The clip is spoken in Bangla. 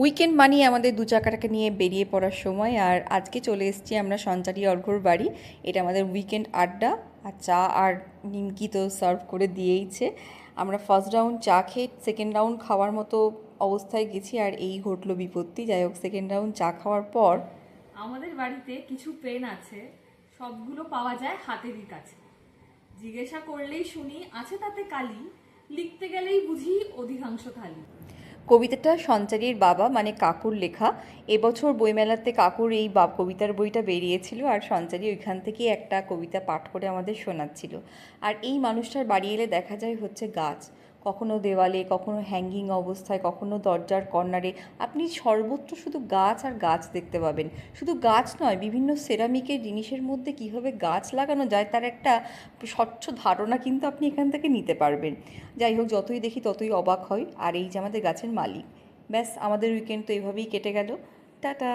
উইকেন্ড মানেই আমাদের দু চাকাটাকে নিয়ে বেরিয়ে পড়ার সময়। আর আজকে চলে এসেছি আমরা সঞ্চারী অর্ঘ্যর বাড়ি। এটা আমাদের উইকেন্ড আড্ডা। আর চা আর নিমকি তো সার্ভ করে দিয়েইছে। আমরা ফার্স্ট রাউন্ড চা খেয়ে সেকেন্ড রাউন্ড খাওয়ার মতো অবস্থায় গেছি, আর এই ঘটলো বিপত্তি। যাই হোক, সেকেন্ড রাউন্ড চা খাওয়ার পর আমাদের বাড়িতে কিছু পেন আছে, সবগুলো পাওয়া যায় হাতেরই কাছে। জিজ্ঞাসা করলেই শুনি আছে তাতে কালি, লিখতে গেলেই বুঝি অধিকাংশ খালি। কবিতাটা সঞ্চারীর বাবা মানে কাকুর লেখা। এবছর বইমেলাতে কাকুর এই কবিতার বইটা বেরিয়েছিল, আর সঞ্চারী ওইখান থেকেই একটা কবিতা পাঠ করে আমাদের শোনাচ্ছিল। আর এই মানুষটার বাড়ি এলে দেখা যায় হচ্ছে গাছ, কখনো দেওয়ালে, কখনো হ্যাঙ্গিং অবস্থায়, কখনো দরজার কর্নারে। আপনি সর্বত্র শুধু গাছ আর গাছ দেখতে পাবেন। শুধু গাছ নয়, বিভিন্ন সেরামিকের জিনিসের মধ্যে কীভাবে গাছ লাগানো যায় তার একটা স্বচ্ছ ধারণা কিন্তু আপনি এখান থেকে নিতে পারবেন। যাই হোক, যতই দেখি ততই অবাক হই। আর এই যে আমাদের গাছের মালিক। ব্যাস, আমাদের উইকেন্ড তো এইভাবেই কেটে গেল। টাটা।